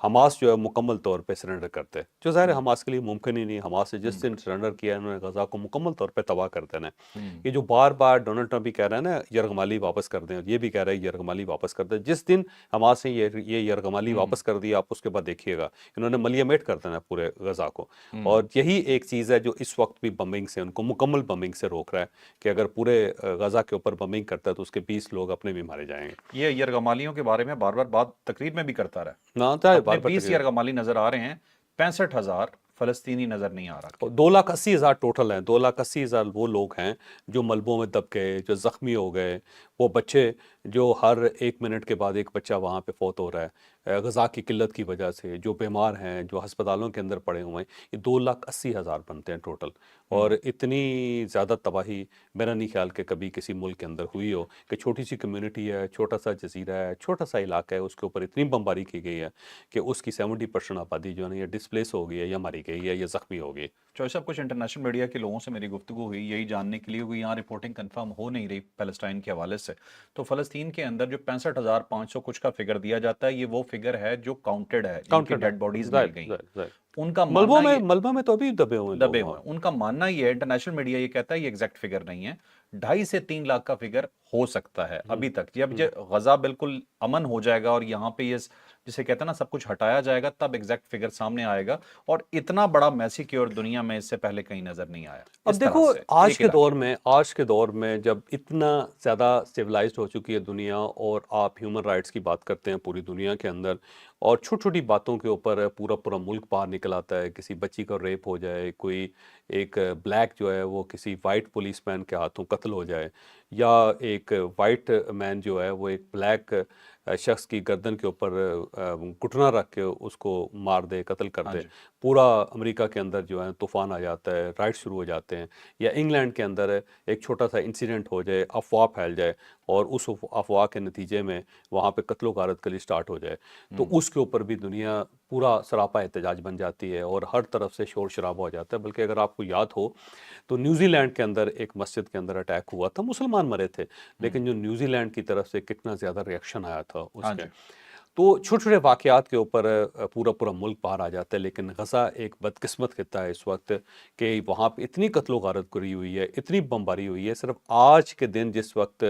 Hamas جو ہے مکمل طور پہ سرنڈر کرتے، جو ظاہر ہے حماس کے لیے ممکن ہی نہیں. حماس نے جس دن سرنڈر کیا ہے انہوں نے غزہ کو مکمل طور پہ تباہ کر دینا ہے. یہ جو بار بار ڈونلڈ ٹرمپ بھی کہہ رہا ہے نا یرغمالی واپس کر دیں، اور یہ بھی کہہ رہا ہے یرغمالی واپس کر دیں، جس دن حماس نے یہ یرغمالی واپس کر دی آپ اس کے بعد دیکھیے گا انہوں نے ملیمیٹ کر دینا ہے پورے غزہ کو. اور یہی ایک چیز ہے جو اس وقت بھی بمبنگ سے ان کو مکمل بمبنگ سے روک رہا ہے کہ اگر پورے غزہ کے اوپر بمبنگ کرتا ہے تو اس کے 20 لوگ اپنے بھی مارے جائیں گے. یہ یرغمالیوں کے بارے میں بار بار بات تقریر میں بھی کرتا رہا ہے. نہ چاہے اپنے بار بار 20 یرغمالی نظر آ رہے ہیں، 65,000 فلسطینی نظر نہیں آ رہا. 2,80,000 ٹوٹل ہیں. 2,80,000 وہ لوگ ہیں جو ملبوں میں دب گئے، جو زخمی ہو گئے، وہ بچے جو ہر 1 منٹ کے بعد ایک بچہ وہاں پہ فوت ہو رہا ہے غذا کی قلت کی وجہ سے، جو بیمار ہیں، جو ہسپتالوں کے اندر پڑے ہوئے ہیں. یہ 2,80,000 بنتے ہیں ٹوٹل. اور اتنی زیادہ تباہی میرا نہیں خیال کہ کبھی کسی ملک کے اندر ہوئی ہو کہ چھوٹی سی کمیونٹی ہے، چھوٹا سا جزیرہ ہے، چھوٹا سا علاقہ ہے، اس کے اوپر اتنی بمباری کی گئی ہے کہ اس کی 70% آبادی جو ہے نا یہ ڈسپلیس ہو گئی ہے یا ماری گئی ہے یا زخمی ہو گئی. چوہے صاحب، کچھ انٹرنیشنل میڈیا کے لوگوں سے میری گفتگو ہوئی یہی جاننے کے لیے ہوئی، یہاں رپورٹنگ کنفرم ہو نہیں رہی پیلسٹائن کے حوالے سے. تو فلسطین کے اندر جو 65,500 کچھ کا فگر دیا جاتا ہے یہ وہ فگر ہے جو کاؤنٹڈ ہے، جن کی کاؤنٹڈ ڈیڈ باڈیز ظاہر مل گئی. ظاہر ان کا ملبوں ماننا میں یہ ملبہ میں تو ابھی دبے ہوئے ہیں دبے لوگ. ہوئے ہیں، ان کا ماننا یہ ہے، انٹرنیشنل میڈیا یہ کہتا ہے یہ ایگزیکٹ فگر نہیں ہے، 2.5 سے 3 لاکھ کا فگر ہو سکتا ہے ابھی تک. جب غزہ بالکل امن ہو جائے گا اور یہاں پہ یہ جسے کہتے ہیں نا سب کچھ ہٹایا جائے گا تب ایگزیکٹ فگر سامنے آئے گا. اور اتنا بڑا میسیکیور دنیا میں اس سے پہلے کہیں نظر نہیں آیا اب اس طرح دیکھو سے آج ایک کے علاقے دور میں جب اتنا زیادہ سویلائزڈ ہو چکی ہے دنیا اور آپ ہیومن رائٹس کی بات کرتے ہیں پوری دنیا کے اندر اور چھوٹی چھوٹی باتوں کے اوپر پورا ملک باہر نکل آتا ہے. کسی بچی کا ریپ ہو جائے، کوئی ایک بلیک جو ہے وہ کسی وائٹ پولیس مین کے ہاتھوں قتل ہو جائے، یا ایک وائٹ مین جو ہے وہ ایک بلیک شخص کی گردن کے اوپر گھٹنا رکھ کے اس کو مار دے، قتل کر ہاں دے، جی پورا امریکہ کے اندر جو ہے طوفان آ جاتا ہے، رائٹ شروع ہو جاتے ہیں. یا انگلینڈ کے اندر ایک چھوٹا سا انسیڈنٹ ہو جائے، افواہ پھیل جائے اور اس افواہ کے نتیجے میں وہاں پہ قتل و غارت کے لیے سٹارٹ ہو جائے تو اس کے اوپر بھی دنیا پورا سراپا احتجاج بن جاتی ہے اور ہر طرف سے شور شرابہ ہو جاتا ہے. بلکہ اگر آپ کو یاد ہو تو نیوزی لینڈ کے اندر ایک مسجد کے اندر اٹیک ہوا تھا، مسلمان مرے تھے لیکن جو نیوزی لینڈ کی طرف سے کتنا زیادہ ریاکشن آیا تھا اس ہاں کے. جی تو چھوٹے چھوٹے واقعات کے اوپر پورا ملک باہر آ جاتا ہے. لیکن غزہ ایک بدقسمت خطہ ہے اس وقت کہ وہاں پہ اتنی قتل و غارت کری ہوئی ہے، اتنی بمباری ہوئی ہے. صرف آج کے دن جس وقت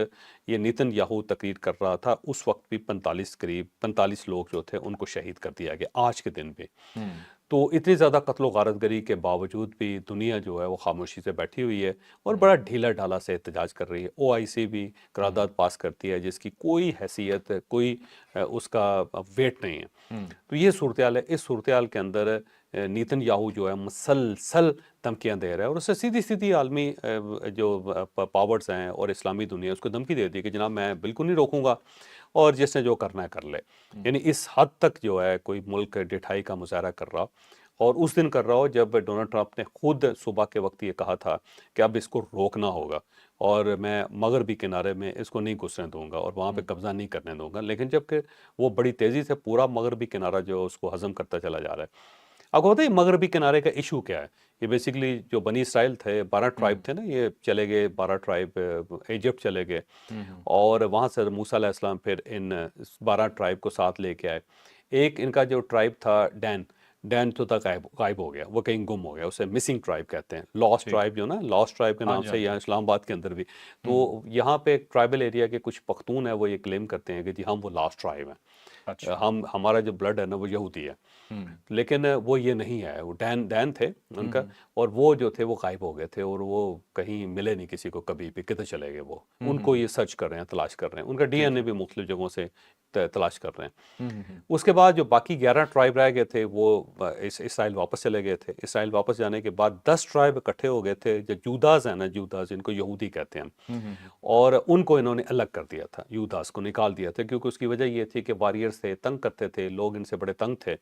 یہ نیتن یاہو تقریر کر رہا تھا اس وقت بھی 45 لوگ جو تھے ان کو شہید کر دیا گیا آج کے دن بھی. تو اتنی زیادہ قتل و غارت گری کے باوجود بھی دنیا جو ہے وہ خاموشی سے بیٹھی ہوئی ہے اور بڑا ڈھیلا ڈھالا سے احتجاج کر رہی ہے. OIC بھی قرارداد پاس کرتی ہے جس کی کوئی حیثیت، کوئی اس کا ویٹ نہیں ہے. تو یہ صورتحال ہے. اس صورتحال کے اندر نیتن یاہو جو ہے مسلسل دھمکیاں دے رہا ہے اور اسے سیدھی عالمی جو پاورز ہیں اور اسلامی دنیا اس کو دھمکی دے دی کہ جناب میں بالکل نہیں روکوں گا اور جس نے جو کرنا ہے کر لے. یعنی اس حد تک جو ہے کوئی ملک ڈٹھائی کا مظاہرہ کر رہا اور اس دن کر رہا ہو جب ڈونلڈ ٹرمپ نے خود صبح کے وقت یہ کہا تھا کہ اب اس کو روکنا ہوگا اور میں مغربی کنارے میں اس کو نہیں گھسنے دوں گا اور وہاں پہ قبضہ نہیں کرنے دوں گا. لیکن جب کہ وہ بڑی تیزی سے پورا مغربی کنارہ جو ہے اس کو ہضم کرتا چلا جا رہا ہے. اب ہوتا ہے مغربی کنارے کا ایشو کیا ہے؟ یہ بیسیکلی جو بنی اسرائیل تھے 12 ٹرائب تھے نا، یہ چلے گئے 12 ٹرائب ایجپٹ چلے گئے اور وہاں سے موسیٰ علیہ السلام پھر ان 12 ٹرائب کو ساتھ لے کے آئے. ایک ان کا جو ٹرائب تھا ڈین تو تک غائب ہو گیا، وہ کہیں گم ہو گیا، اسے مسنگ ٹرائب کہتے ہیں. لاسٹ ٹھیک. ٹرائب جو نا، لاسٹ ٹرائب کے ہاں نام جی سے ہاں جی یہاں اسلام آباد کے اندر بھی تو یہاں پہ ایک ٹرائبل ایریا کے کچھ پختون ہیں وہ یہ کلیم کرتے ہیں کہ جی ہم وہ لاسٹ ٹرائب ہیں، اچھا ہمارا جو بلڈ ہے نا وہ یہودی ہے. لیکن وہ یہ نہیں ہے، وہ ڈین تھے ان کا اور وہ جو تھے وہ غائب ہو گئے تھے اور وہ کہیں ملے نہیں کسی کو کبھی بھی. کدھر چلے گئے وہ؟ ان کو یہ سرچ کر رہے ہیں، تلاش کر رہے ہیں. ان کا DNA بھی مختلف جگہوں سے تلاش کر رہے ہیں. اس کے بعد جو باقی 11 ٹرائب رہ گئے تھے وہ اسرائیل واپس چلے گئے تھے. اسرائیل واپس جانے کے بعد 10 ٹرائب اکٹھے ہو گئے تھے جو جوداز ہیں نا، جوداز ان کو یہودی کہتے ہیں، اور ان کو انہوں نے الگ کر دیا تھا، یوداز کو نکال دیا تھا کیونکہ اس کی وجہ یہ تھی کہ واریئرز تھے، تنگ کرتے تھے، لوگ ان سے بڑے تنگ تھے.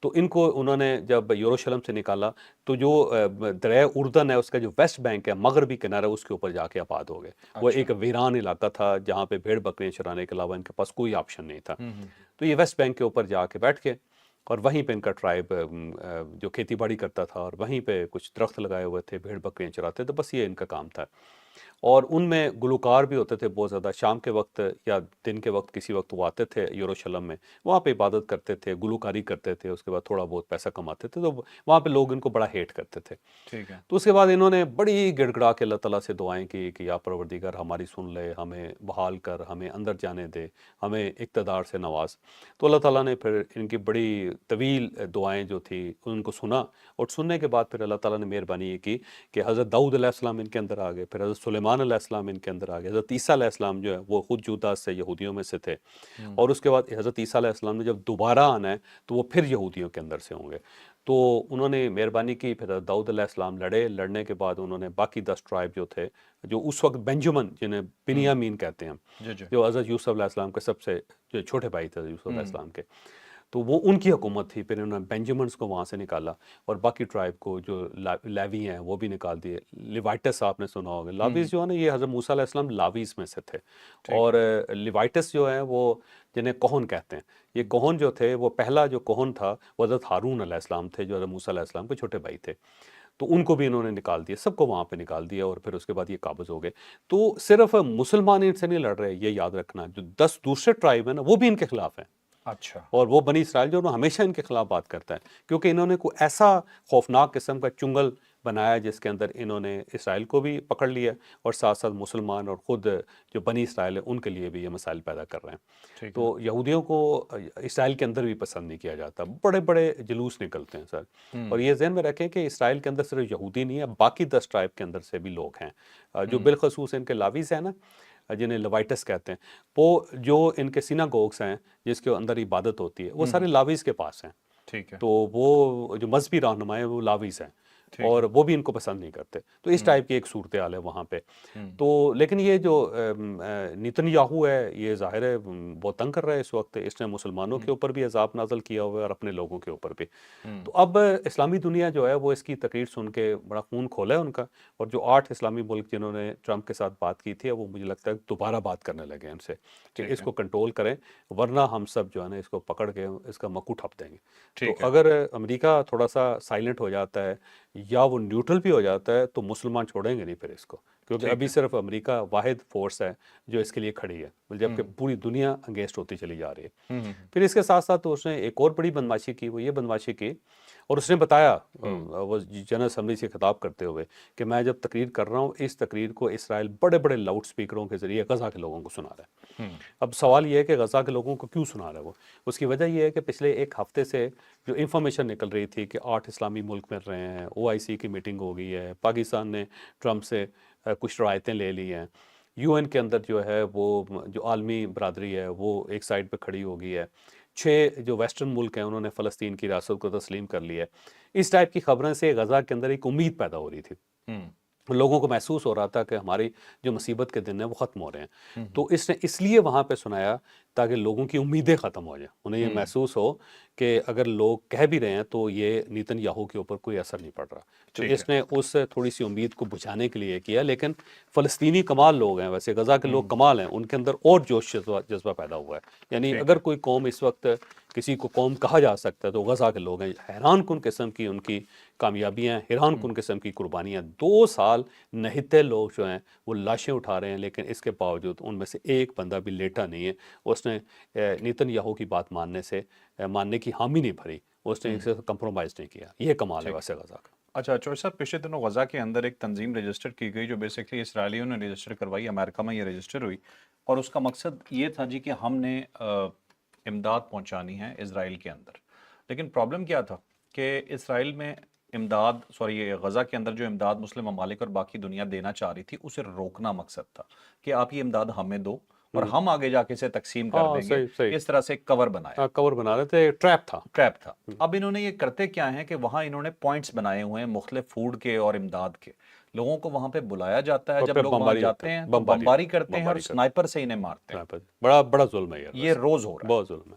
تو ان کو انہوں نے جب یروشلم سے نکالا تو جو دریائے اردن ہے اس کا جو ویسٹ بینک ہے، مغربی کنارہ، اس کے اوپر جا کے آباد ہو گئے. وہ ایک ویران علاقہ تھا جہاں پہ بھیڑ بکریاں چرانے کے علاوہ ان کے پاس کوئی آپشن نہیں تھا. تو یہ ویسٹ بینک کے اوپر جا کے بیٹھ کے اور وہیں پہ ان کا ٹرائب جو کھیتی باڑی کرتا تھا اور وہیں پہ کچھ درخت لگائے ہوئے تھے، بھیڑ بکریاں چراتے تھے، بس یہ ان کا کام تھا. اور ان میں گلوکار بھی ہوتے تھے بہت زیادہ. شام کے وقت یا دن کے وقت کسی وقت وہ آتے تھے یروشلم میں, وہاں پہ عبادت کرتے تھے, گلوکاری کرتے تھے, اس کے بعد تھوڑا بہت پیسہ کماتے تھے. تو وہاں پہ لوگ ان کو بڑا ہیٹ کرتے تھے. ٹھیک ہے. تو اس کے بعد انہوں نے بڑی گڑ گڑا کے اللہ تعالیٰ سے دعائیں کی کہ یا پروردگار ہماری سن لے, ہمیں بحال کر, ہمیں اندر جانے دے, ہمیں اقتدار سے نواز. تو اللہ تعالیٰ نے پھر ان کی بڑی طویل دعائیں جو تھی ان کو سنا, اور سننے کے بعد پھر اللہ تعالیٰ نے مہربانی یہ کی کہ حضرت داؤد علیہ السلام ان کے اندر آ گئے, پھر حضرت سلیمان علیہ السلام ان کے اندر آ گئے, حضرت عیسیٰ علیہ السلام جو ہے وہ خود جودا سے یہودیوں میں سے تھے, اور اس کے بعد حضرت عیسیٰ علیہ السلام نے جب دوبارہ آنا ہے تو وہ پھر یہودیوں کے اندر سے ہوں گے. تو انہوں نے مہربانی کی, پھر داؤد علیہ السلام لڑے, لڑنے کے بعد انہوں نے باقی 10 ٹرائب جو تھے, جو اس وقت بنجمن جنہیں بنیامین کہتے ہیں, جی جی. جو حضرت یوسف علیہ السلام کے سب سے جو چھوٹے بھائی تھے یوسف علیہ السلام کے, تو وہ ان کی حکومت تھی. پھر انہوں نے بینجمنس کو وہاں سے نکالا, اور باقی ٹرائب کو جو لیوی ہیں وہ بھی نکال دیے. لیوائٹس آپ نے سنا ہوگا, لاویز جو ہے نا, یہ حضرت موسیٰ علیہ السلام لاویز میں سے تھے. اور لیوائٹس جو ہیں وہ جنہیں کوہن کہتے ہیں, یہ کوہن جو تھے وہ پہلا جو کوہن تھا وہ حضرت ہارون علیہ السلام تھے, جو حضرت موسیٰ علیہ السلم کے چھوٹے بھائی تھے. تو ان کو بھی انہوں نے نکال دیا, سب کو وہاں پہ نکال دیا, اور پھر اس کے بعد یہ قابض ہو گئے. تو صرف مسلمان ان سے نہیں لڑ رہے, یہ یاد رکھنا, جو 10 دوسرے ٹرائب ہیں نا وہ بھی ان کے خلاف ہیں. اچھا. اور وہ بنی اسرائیل جو ہمیشہ ان کے خلاف بات کرتا ہے, کیونکہ انہوں نے کوئی ایسا خوفناک قسم کا چنگل بنایا جس کے اندر انہوں نے اسرائیل کو بھی پکڑ لیا, اور ساتھ ساتھ مسلمان اور خود جو بنی اسرائیل ہے ان کے لیے بھی یہ مسائل پیدا کر رہے ہیں. تو یہودیوں کو اسرائیل کے اندر بھی پسند نہیں کیا جاتا, بڑے بڑے جلوس نکلتے ہیں سر. اور یہ ذہن میں رکھیں کہ اسرائیل کے اندر صرف یہودی نہیں ہے, باقی 10 ٹرائب کے اندر سے بھی لوگ ہیں, جو بالخصوص ان کے لاویز ہیں نا, جنہیں لیوائٹس کہتے ہیں, وہ جو ان کے سیناگوگس ہیں جس کے اندر عبادت ہوتی ہے وہ سارے لاویز کے پاس ہیں. ٹھیک ہے. تو وہ جو مذہبی رہنما ہیں وہ لاویز ہیں, اور وہ بھی ان کو پسند نہیں کرتے. تو اس ٹائپ کی ایک صورتحال ہے وہاں پہ. تو لیکن یہ جو نیتن یاہو ہے, یہ ظاہر ہے بہت تنگ کر رہا ہے اس وقت. اس نے مسلمانوں کے اوپر بھی عذاب نازل کیا ہوا ہے اور اپنے لوگوں کے اوپر بھی. تو اب اسلامی دنیا جو ہے وہ اس کی تقریر سن کے بڑا خون کھولا ہے ان کا, اور جو 8 اسلامی ملک جنہوں نے ٹرمپ کے ساتھ بات کی تھی, وہ مجھے لگتا ہے دوبارہ بات کرنے لگے ان سے کہ اس کو کنٹرول کریں, ورنہ ہم سب جو ہے نا اس کو پکڑ کے اس کا مکو ٹھپ دیں گے. تو اگر امریکہ تھوڑا سا سائلنٹ ہو جاتا ہے یا وہ نیوٹرل بھی ہو جاتا ہے تو مسلمان چھوڑیں گے نہیں پھر اس کو, کیونکہ ابھی صرف امریکہ واحد فورس ہے جو اس کے لیے کھڑی ہے, جبکہ پوری دنیا انگیسٹ ہوتی چلی جا رہی ہے. پھر اس کے ساتھ ساتھ تو اس نے ایک اور بڑی بدمعاشی کی, وہ یہ بدمعاشی کی, اور اس نے بتایا وہ جنرل اسمبلی سے خطاب کرتے ہوئے کہ میں جب تقریر کر رہا ہوں اس تقریر کو اسرائیل بڑے بڑے لاؤڈ سپیکروں کے ذریعے غزہ کے لوگوں کو سنا رہا ہے. اب سوال یہ ہے کہ غزہ کے لوگوں کو کیوں سنا رہا ہے وہ؟ اس کی وجہ یہ ہے کہ پچھلے ایک ہفتے سے جو انفارمیشن نکل رہی تھی کہ 8 اسلامی ملک مل رہے ہیں, OIC کی میٹنگ ہو گئی ہے, پاکستان نے ٹرمپ سے کچھ رعایتیں لے لی ہیں, UN کے اندر جو ہے وہ جو عالمی برادری ہے وہ ایک سائڈ پہ کھڑی ہو گئی ہے, 6 جو ویسٹرن ملک ہیں انہوں نے فلسطین کی ریاست کو تسلیم کر لی ہے. اس ٹائپ کی خبریں سے غزہ کے اندر ایک امید پیدا ہو رہی تھی, لوگوں کو محسوس ہو رہا تھا کہ ہماری جو مصیبت کے دن ہیں وہ ختم ہو رہے ہیں. تو اس نے اس لیے وہاں پہ سنایا تاکہ لوگوں کی امیدیں ختم ہو جائیں, انہیں یہ محسوس ہو کہ اگر لوگ کہہ بھی رہے ہیں تو یہ نیتن یاہو کے اوپر کوئی اثر نہیں پڑ رہا. تو اس نے اس تھوڑی سی امید کو بجھانے کے لیے کیا. لیکن فلسطینی کمال لوگ ہیں, ویسے غزہ کے لوگ کمال ہیں, ان کے اندر اور جوش جذبہ پیدا ہوا ہے. یعنی اگر کوئی قوم اس وقت کسی کو قوم کہا جا سکتا ہے تو غزہ کے لوگ ہیں. حیران کن قسم کی ان کی کامیابیاں, حیران کن قسم کی قربانیاں. 2 سال نہتے لوگ جو ہیں وہ لاشیں اٹھا رہے ہیں, لیکن اس کے باوجود ان میں سے ایک بندہ بھی لیٹا نہیں ہے. اس نے نیتن یاہو کی بات ماننے کی حامی نہیں بھری, اس نے اسے کمپرومائز نہیں کیا. یہ کمال ہے ویسے غزہ کا. اچھا چوہدری صاحب, پچھلے دنوں غزہ کے اندر ایک تنظیم رجسٹر کی گئی جو بیسکلی اسرائیلیوں نے رجسٹر کروائی, امریکہ میں یہ رجسٹر ہوئی, اور اس کا مقصد یہ تھا جی کہ ہم نے امداد پہنچانی ہے اسرائیل کے اندر. لیکن پرابلم کیا تھا کہ اسرائیل میں غزہ کے اندر جو امداد مسلم ممالک اور باقی دنیا دینا چاہ رہی تھی اسے روکنا مقصد تھا کہ آپ یہ امداد ہمیں دو اور ہم آگے جا کے اسے تقسیم کر دیں گے. اس طرح سے کور بنایا, کور بنا رہے تھے, ٹریپ تھا. اب انہوں نے یہ کرتے کیا ہیں کہ وہاں انہوں نے پوائنٹس بنائے ہوئے ہیں مختلف فوڈ کے اور امداد کے. لوگوں کو وہاں پہ بلایا جاتا ہے, جب لوگ وہاں جاتے ہیں بمباری کرتے ہیں اور سنائپر سے انہیں مارتے ہیں. بڑا ظلم ہے یہ روز ہو رہا ہے. بہت ظلم ہے.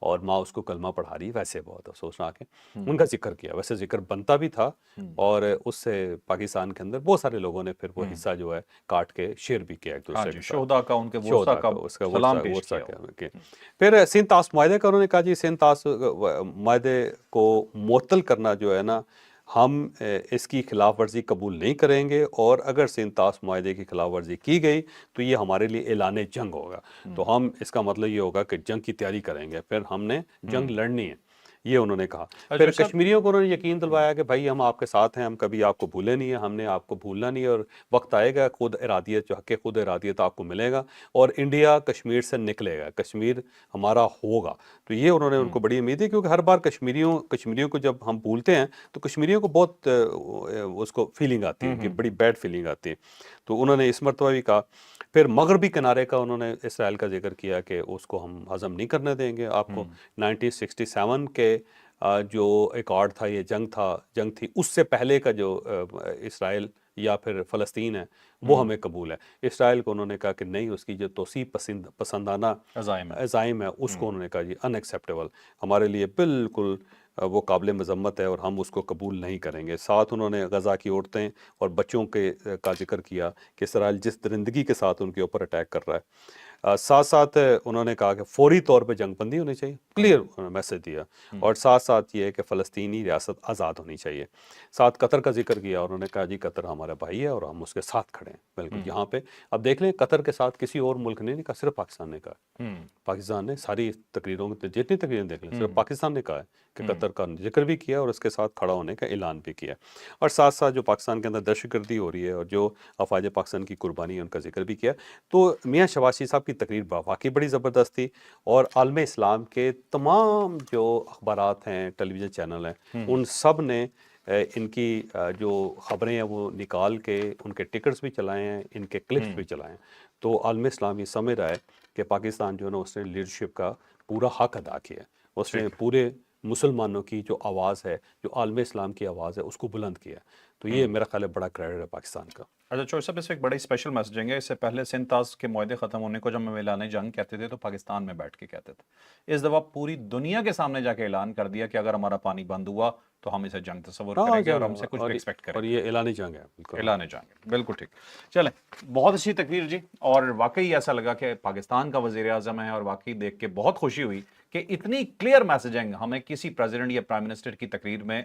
اور ماں اس کو کلمہ پڑھا رہی ہے، ویسے بہت افسوسناک ہے۔ ان کا ذکر کیا، ویسے ذکر بنتا بھی تھا، اور اس سے پاکستان کے اندر بہت سارے لوگوں نے پھر وہ حصہ جو ہے کاٹ کے شیئر بھی کیا ایک ہاں دوسرے جی، کے ساتھ، شہداء کا، ان کے ورثاء شہداء کا کا، اس کا سلام پیش ورثہ کیا کیا۔ پھر سندھ طاس معاہدے کا انہوں نے کہا جی سندھ طاس معاہدے کو معطل کرنا جو ہے نا، ہم اس کی خلاف ورزی قبول نہیں کریں گے، اور اگر سندھ طاس معاہدے کی خلاف ورزی کی گئی تو یہ ہمارے لیے اعلان جنگ ہوگا، تو ہم اس کا مطلب یہ ہوگا کہ جنگ کی تیاری کریں گے، پھر ہم نے جنگ لڑنی ہے، یہ انہوں نے کہا۔ پھر کشمیریوں کو انہوں نے یقین دلوایا کہ بھائی ہم آپ کے ساتھ ہیں، ہم کبھی آپ کو بھولے نہیں ہیں، ہم نے آپ کو بھولنا نہیں ہے، اور وقت آئے گا خود ارادیت، جو حق خود ارادیت آپ کو ملے گا، اور انڈیا کشمیر سے نکلے گا، کشمیر ہمارا ہوگا۔ تو یہ انہوں نے ان کو بڑی امید ہے، کیونکہ ہر بار کشمیریوں کو جب ہم بھولتے ہیں تو کشمیریوں کو بہت اس کو فیلنگ آتی ہے، ان کی بڑی بیڈ فیلنگ آتی ہے، تو انہوں نے اس مرتبہ بھی کہا۔ پھر مغربی کنارے کا انہوں نے اسرائیل کا ذکر کیا کہ اس کو ہم ہضم نہیں کرنے دیں گے آپ کو۔ 1967 کے جو ایکارڈ تھا، یہ جنگ تھی، اس سے پہلے کا جو اسرائیل یا پھر فلسطین ہے وہ ہمیں قبول ہے۔ اسرائیل کو انہوں نے کہا کہ نہیں، اس کی جو توسیع پسندانہ عزائم ہے اس کو انہوں نے کہا جی ان ایکسیپٹیبل، ہمارے لیے بالکل وہ قابل مذمت ہے، اور ہم اس کو قبول نہیں کریں گے۔ ساتھ انہوں نے غزہ کی عورتیں اور بچوں کا ذکر کیا کہ اسرائیل جس درندگی کے ساتھ ان کے اوپر اٹیک کر رہا ہے۔ ساتھ ساتھ انہوں نے کہا کہ فوری طور پہ جنگ بندی ہونی چاہیے، کلیئر میسج دیا، اور ساتھ ساتھ یہ ہے کہ فلسطینی ریاست آزاد ہونی چاہیے۔ ساتھ قطر کا ذکر کیا، اور انہوں نے کہا جی قطر ہمارا بھائی ہے اور ہم اس کے ساتھ کھڑے ہیں، بالکل یہاں پہ اب دیکھ لیں قطر کے ساتھ کسی اور ملک نے نہیں کہا، صرف پاکستان نے کہا۔ پاکستان نے ساری تقریروں میں جتنی تقریریں دیکھ لیں، صرف پاکستان نے کہا ہے کہ قطر کا ذکر بھی کیا اور اس کے ساتھ کھڑا ہونے کا اعلان بھی کیا، اور ساتھ ساتھ جو پاکستان کے اندر دہشت گردی ہو رہی ہے اور جو افواج پاکستان کی قربانی ہے ان کا ذکر بھی کیا۔ تو میاں شہباز شریف صاحب کی تقریر واقعی بڑی زبردست تھی، اور عالم اسلام کے تمام جو اخبارات ہیں، ٹیلی ویژن چینل ہیں، ان سب نے ان کی جو خبریں ہیں وہ نکال کے ان کے ٹکرز بھی چلائے ہیں، ان کے کلپس بھی چلائے ہیں۔ تو عالم اسلام یہ سمجھ رہا ہے کہ پاکستان جو ہے نا اس نے لیڈرشپ کا پورا حق ادا کیا ہے، اس نے پورے مسلمانوں کی جو آواز ہے، جو عالم اسلام کی آواز ہے، اس کو بلند کیا ہے۔ تو یہ میرا خیال ہے بڑا کریڈٹ ہے پاکستان کا۔ اچھا چوہدری صاحب، اس سے ایک بڑی اسپیشل میسیجنگ ہے۔ اس سے پہلے سندھ طاس کے معاہدے ختم ہونے کو جب ہم اعلان جنگ کہتے تھے تو پاکستان میں بیٹھ کے کہتے تھے، اس دفعہ پوری دنیا کے سامنے جا کے اعلان کر دیا کہ اگر ہمارا پانی بند ہوا تو ہم اسے جنگ تصور کریں گے اور ہم سے کچھ بھی ایکسپیکٹ کریں اور گے۔ یہ اعلان جنگ ہے، بالکل اعلان جنگ، بالکل ٹھیک۔ چلیں، بہت اچھی تقریر جی، اور واقعی ایسا لگا کہ پاکستان کا وزیر اعظم ہے، اور واقعی دیکھ کے بہت خوشی ہوئی کہ اتنی کلیئر میسیجنگ ہمیں کسی پریزیڈنٹ یا پرائم منسٹر کی تقریر میں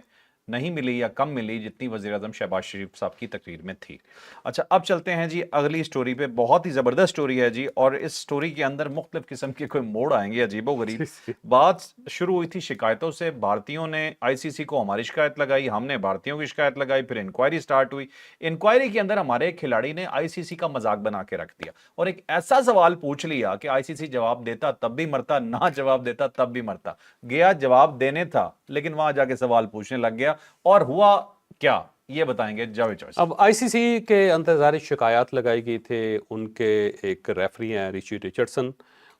نہیں ملی یا کم ملی جتنی وزیر اعظم شہباز شریف صاحب کی تقریر میں تھی۔ اچھا اب چلتے ہیں جی اگلی سٹوری پہ، بہت ہی زبردست سٹوری ہے جی، اور اس سٹوری کے اندر مختلف قسم کے کوئی موڑ آئیں گے عجیب و غریب۔ بات شروع ہوئی تھی شکایتوں سے، بھارتیوں نے آئی سی سی کو ہماری شکایت لگائی، ہم نے بھارتیوں کی شکایت لگائی، پھر انکوائری سٹارٹ ہوئی۔ انکوائری کے اندر ہمارے ایک کھلاڑی نے آئی سی سی کا مذاق بنا کے رکھ دیا، اور ایک ایسا سوال پوچھ لیا کہ آئی سی سی جواب دیتا تب بھی مرتا، نہ جواب دیتا تب بھی مرتا۔ گیا جواب دینے تھا لیکن وہاں جا کے سوال پوچھنے لگ گیا، اور ہوا کیا یہ بتائیں گے جاوید چوہدری صاحب۔ اب آئی سی سی کے اندر ظاہر شکایات لگائی گئی تھے، ان کے ایک ریفری ہیں رچی رچرڈسن،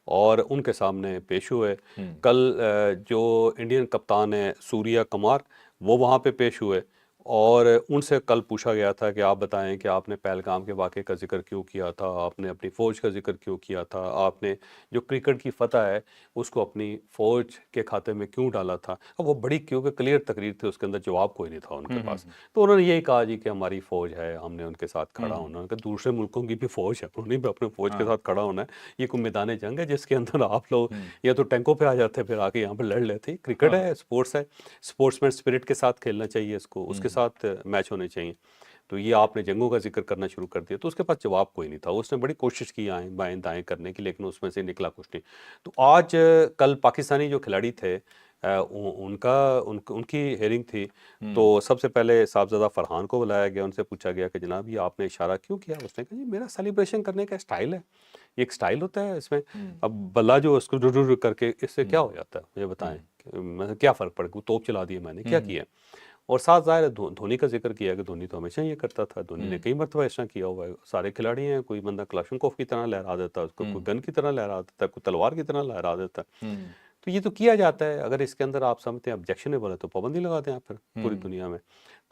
اور ان کے سامنے پیش ہوئے۔ کل جو انڈین کپتان ہیں سوریا کمار، وہ وہاں پہ پیش ہوئے، اور ان سے کل پوچھا گیا تھا کہ آپ بتائیں کہ آپ نے پہلگام کے واقعے کا ذکر کیوں کیا تھا، آپ نے اپنی فوج کا ذکر کیوں کیا تھا، آپ نے جو کرکٹ کی فتح ہے اس کو اپنی فوج کے کھاتے میں کیوں ڈالا تھا۔ اب وہ بڑی کیونکہ کلیئر تقریر تھی، اس کے اندر جواب کوئی نہیں تھا ان کے پاس، تو انہوں نے یہی کہا جی کہ ہماری فوج ہے، ہم نے ان کے ساتھ کھڑا ہونا، انہوں نے کہا دوسرے ملکوں کی بھی فوج ہے، انہوں نے بھی اپنے فوج کے ساتھ کھڑا ہونا ہے، یہ کوئی میدان جنگ ہے جس کے اندر آپ لوگ یا تو ٹینکوں پہ آ جاتے پھر آ کے یہاں پہ لڑ لیتے۔ کرکٹ ہے، اسپورٹس ہے، اسپورٹس مین اسپرٹ کے ساتھ کھیلنا چاہیے، اس کو اس کے ساتھ میچ ہونے چاہیے۔ تو یہ آپ نے جنگوں کا ذکر کرنا شروع کر دیا، تو اس کے پاس جواب کوئی نہیں تھا، اس نے بڑی کوشش کی آئیں بائیں دائیں کرنے کی، لیکن اس میں سے نکلا کچھ نہیں۔ تو آج کل پاکستانی جو کھلاڑی تھے ان کی ہیئرنگ تھی، تو سب سے پہلے صاحبزادہ فرحان کو بلایا گیا، ان سے پوچھا گیا کہ جناب یہ آپ نے اشارہ کیوں کیا؟ اس نے کہا جی میرا سیلیبریشن کرنے کا اسٹائل ہے، یہ ایک اسٹائل ہوتا ہے اس میں، اب بلا جو اس کو ڈر کر کے اس سے کیا ہو جاتا ہے مجھے بتائیں، کیا فرق پڑے گا، توپ چلا دی میں نے، کیا کیا؟ اور ساتھ ظاہر ہے دھونی کا ذکر کیا کہ دھونی تو ہمیشہ یہ کرتا تھا، دھونی نے کئی مرتبہ ایسا کیا ہوا ہے، سارے کھلاڑی ہیں، کوئی بندہ کلاشنکوف کی طرح لہرا دیتا ہے اس کو، کوئی گن کی طرح لہرا دیتا ہے، کوئی تلوار کی طرح لہرا دیتا ہے، تو یہ تو کیا جاتا ہے، اگر اس کے اندر آپ سمجھتے ہیں آبجیکشنیبل ہے تو پابندی لگا دیں آپ پھر پوری دنیا میں۔